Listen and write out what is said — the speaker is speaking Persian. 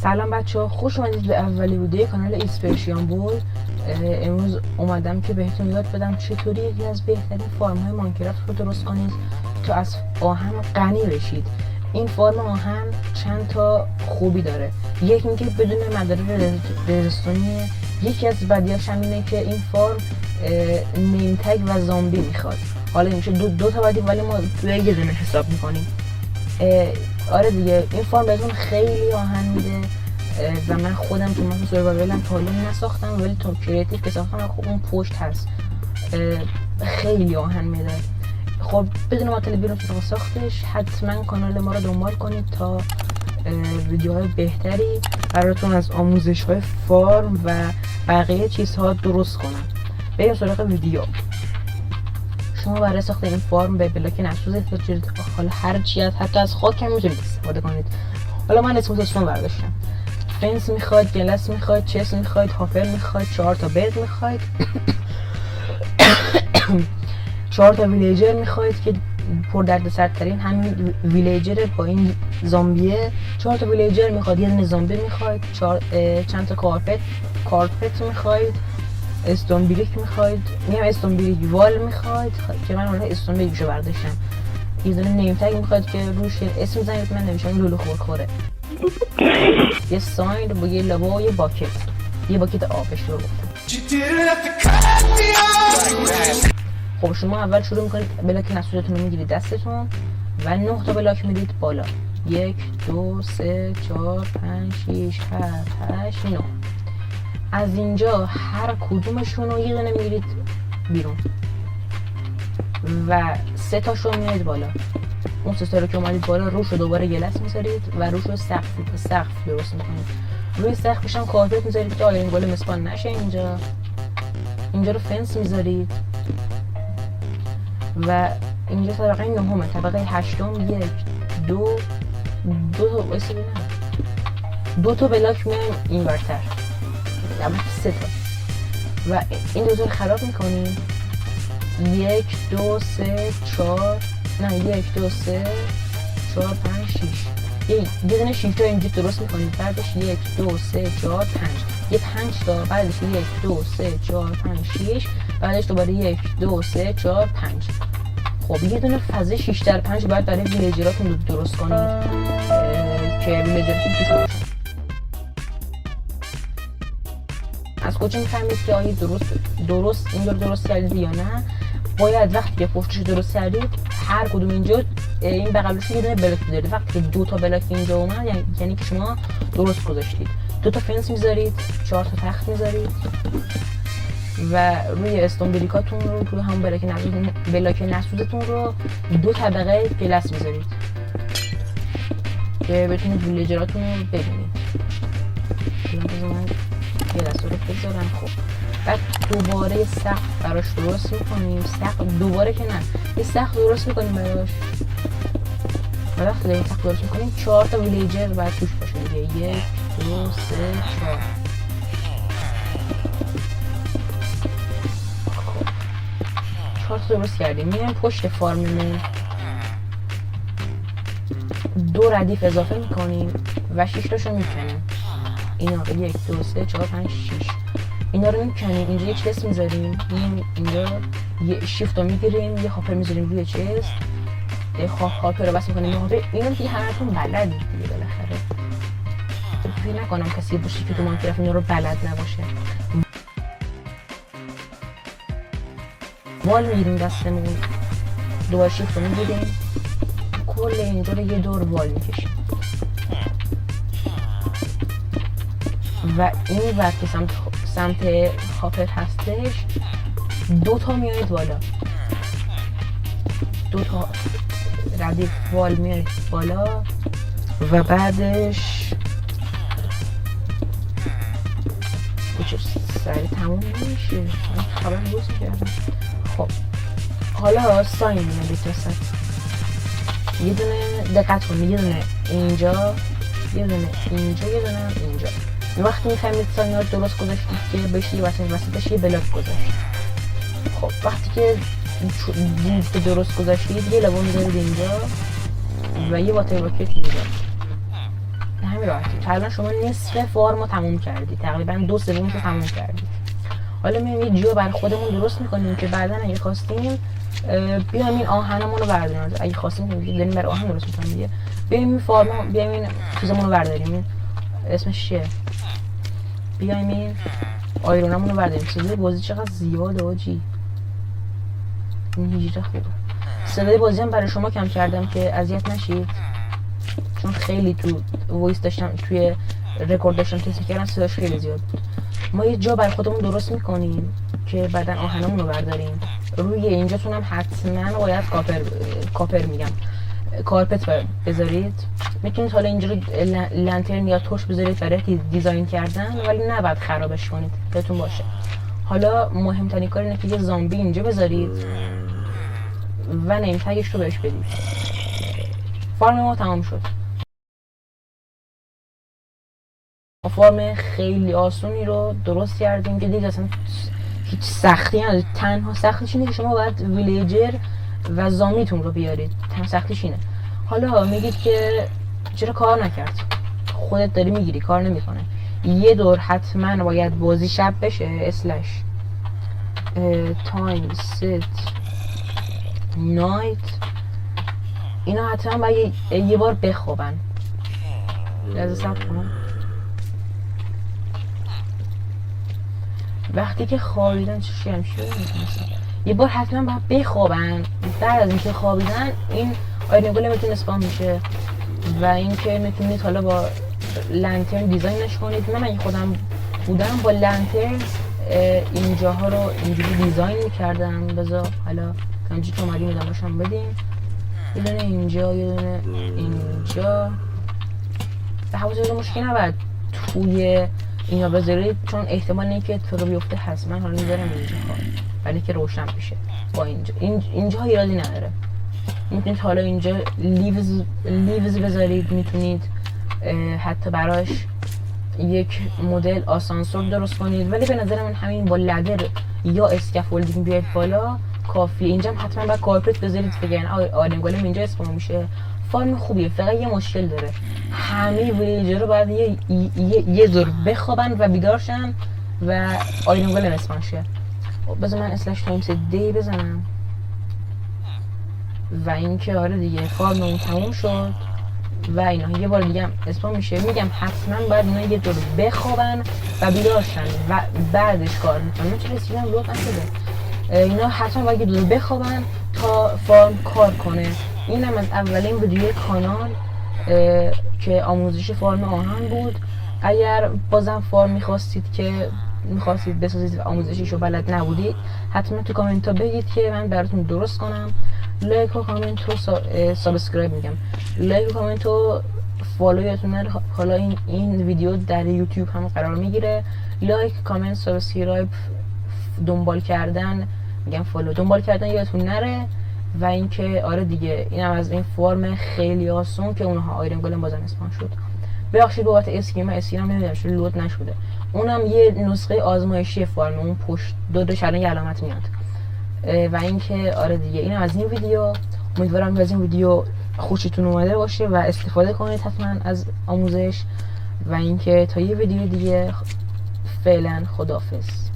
سلام بچه ها، خوش اومدید به اولین ویدیو کانال ایسپرشیان بود. امروز اومدم که بهتون یاد بدم چطوری یکی از بهترین فارم های ماینکرافت رو درست کنید تا از آهن غنی بشید. این فارم آهن چند تا خوبی داره. یکی اینکه بدون مدارک رزستونیه. یکی از بدیاش هم اینه که این فارم نیم تگ و زامبی میخواد. حالا میشه دو تا بدی، ولی ما توی یه دونه حساب میکنیم. آره دیگه، این فارم بهتون خیلی آهن میده و من خودم تو من سروایوالم تا حالا نساختم، ولی تو کریتیو که ساختم خب اون پشت هست خیلی آهن میده. خب بدون ما بیرون تو ساختش، حتما کانال ما رو دنبال کنید تا ویدیوهای بهتری براتون از آموزش های فارم و بقیه چیزها درست کنم. بریم سراغ ویدیو. شما برای ساخت این فارم به بلاک نسوز احتیاج دارید. حالا هر چی از حتی از خاک هم میتونید استفاده کنید. حالا من اسموتستون برداشتم. فنس میخواید، گلس میخواید، چست میخواید، هافر میخواید، 4 تا برد میخواید 4 تا ویلیجر میخواید که پر درد سرترین همین ویلیجر با این زامبیه. 4 تا ویلیجر میخواید، یه دونه زامبی میخواید، چند تا کارپت میخواید، استون بریک میخواید، میام استون بریک وال میخواید که من اونها استون بریکشو برداشتم. یه دونه نیم تگ میخواید که روش اسم بزنید، من نمیشم لولو خورخوره. یه ساین با یه لوا و یه باکت آبش رو گفتم. خب شما اول شروع میکنید بلاک نسوزتون رو میگیرید دستتون و 9 تا بلاک میدید بالا. 1 2 3 4 5 6 7 8 9. از اینجا هر کدومشون رو یه دونه میگیرید بیرون و 3 تاشو میارید بالا. اون 3 تا رو که اومدید بالا روش رو دوباره گلس میذارید و روش رو سقف درست میکنید. روی سقفش هم کارپت میذارید تا این گل مسپان نشه. اینجا رو فنس میذارید و اینجا طبقه 9، طبقه 8، 1 2 تا بلاک میایم این ورتر، البته 3 تا و این دو تا رو خراب میکنیم. 1 2 3 4 نه 1 2 3 4 5 6 یه دونه شیفت اینجا درست میکنیم. بعدش 1 2 3 4 5 یه 5 تا، بعدش 1 2 3 4 5 6 بعدش دوباره 1 2 3 4 5. خب یه دونه فضای 6 در 5 باید برای ویلیجراتون درست کنید که ویلیجراتون توش باشن. از کجا میفهمید که آیا درست اینجا درست کردید یا نه؟ باید وقتی که پشتش درست کردید هر کدوم اینجا این بغلش یه دونه بلاک بذارید. وقتی که 2 تا بلاک اینجا اومد یعنی که شما درست گذاشتید. 2 تا فنس میذارید، 4 تا تخت میذارید و روی استون بریکاتون رو روی هم بلاک نسوزتون رو 2 طبقه گلس میذارید که بتونید ویلیجراتون رو ببینید. من گلس رو بذارم. خب بعد دوباره سقف براش درست میکنیم. سقف دوباره که نه، یه سقف درست میکنیم براش و وقتی داریم سقف درست میکنیم 4 تا ویلیجر باید توش باشه دیگه. 1 2 3 4. 4 تا درست کردیم. میایم پشت فارممون 2 ردیف اضافه میکنیم و 6 تاشو میکنیم. اینا 1 2 3 4 5 6 اینا رو میکنیم. اینجا یه چست میذاریم، اینجا یه شیفت رو میگیریم، یه هاپر میذاریم روی چست، یه هاپر رو بس میکنیم. اینو دیگه همتون بلدید دیگه بالاخره. فکر نکنم کسی باشه که تو ماینکرافت اینا رو بلد نباشه. وال میگیریم دستمون، دوباره شیفت رو میگیریم، کل اینجا رو یه دور وال میکشیم و این وقت که سمت هاپر هستش 2 تا میارید بالا. 2 تا ردیف وال میارید بالا و بعدش سری تموم نمیشه. خبر روز کردم. خب حالا ساین میاد بسید. یه دونه دقت کنید، یه دونه اینجا، یه دونه اینجا، یه دونه اینجا. وقتی میفهمید ساین رو درست گذاشتید که بشه وسطش یه بلاک گذاشت. خب وقتی که دید درست گذاشتید یه لبا میذارید اینجا و یه واتر باکت اینجا. همین راحتی. تقریبا شما نصف فارم رو تموم کردی، تقریبا 2/3 رو تموم کردی. حالا میایم یه جا برای خودمون درست میکنیم که بعدا اگه خواستیم بیایم این آهنمون رو برداریم. اگه خواستیم داریم برای آهن درست میکنیم دیگه، بیایم این فارم، بیایم این چیزمون رو برداریم. اسمش چیه؟ بیایم این آیرونمون رو برداریم. صدای بازی چقدر زیاده آجی، این هیجده خوبه. صدای بازی هم برای شما کم کردم که اذیت نشید، چون خیلی تو وایس داشتم، توی رکورد داشتم تست می‌کردم، صداش خیلی زیاد بود. ما یه جا برای خودمون درست میکنیم که بعدن آهنمون رو برداریم. روی اینجاتون هم حتما باید کارپت بذارید. میتونید حالا اینجا رو لنترن یا توش بذارید برای دیزاین کردن، ولی نباید خرابش کنید، یادتون باشه. حالا مهمترین کار اینه که یه زامبی اینجا بذارید و نیم تگش رو بهش بدید. فارم ما تمام شد. فارم خیلی آسونی رو درست کردیم که دیگه اصلا هیچ سختی نداره. تنها سختیش اینه که شما باید ویلیجر و زامیتون رو بیارید، تنها سختیش اینه. حالا میگید که چرا کار نکرد؟ خودت داری میگیری، کار نمیکنه. یه دور حتما باید بازی شب بشه اسلش تایم ست نایت، اینا حتما باید یه بار بخوابن. لازم صبر کنم. وقتی که خوابیدن چی هم شده یه بار حتما باید بخوابن. بعد از اینکه خوابیدن این آیرون گلم بهتون اسپام میشه و اینکه میتونید حالا با لنترن دیزاینش کنید. من اگه خودم بودم با لنترن اینجاها رو اینجوری دیزاین میکردم. بذار حالا همینجوری که اومدیم ادامه‌شون بدیم. یه دونه اینجا، یه دونه اینجا. به حواستون مشکل نباید توی اینا بذارید، چون احتمال اینکه اتفاقی بیفته هست. من حالا میذارم اینجا ولی که روشن بشه. با اینجا ایرادی نداره. میتونید حالا اینجا لیوز بذارید، میتونید حتی براش یک مدل آسانسور درست کنید، ولی به نظر من همین با لدر یا اسکافولدینگ بیاید بالا کافیه. اینجا هم حتما باید کارپت بذارید. بگن آیرون گلم اینجا اسپام میشه. فارم خوبیه، فقط یه مشکل داره. همه ویلیجر رو باید یه دور بخوابن و بیدارشن و آیرون گلم اسپام شه. بذار من اسلش تایم ست دی بزنم و اینکه آره دیگه فارممون تموم شد و اینا یه بار دیگه هم اسپام میشه. میگم حتما باید اینا یه دور بخوابن و بیدارشن و بعدش کار میکنن. من چرا رسیدم لوت نشده؟ اینا حتما باید یه دور بخوابن تا فارم کار کنه. اینم از اولین ویدیوی کانال که آموزش فارم آهن بود. اگر بازم فارم میخواستید بسازید و آموزشیشو بلد نبودید، حتما تو کامنت ها بگید که من براتون درست کنم. لایک و کامنت و سابسکرایب میگم. لایک و کامنت و فالو یادتون نره. حالا این ویدیو در یوتیوب هم قرار میگیره. لایک، کامنت، سابسکرایب، دنبال کردن، میگم فالو، دنبال کردن یادتون نره. و اینکه آره دیگه اینم از این فرم خیلی آسون که اونها آیرون گلم بازم اسپان شد. ببخشید بابت اسکیم نمیدونم چرا لود نشده. اونم یه نسخه آزمایشی فرم، اون پشت دو الان یه علامت میاد. و اینکه آره دیگه اینم از این ویدیو. امیدوارم که از این ویدیو خوشتون اومده باشه و استفاده کنید حتما از آموزش. و اینکه تا یه ویدیو دیگه، فعلا خداحافظ.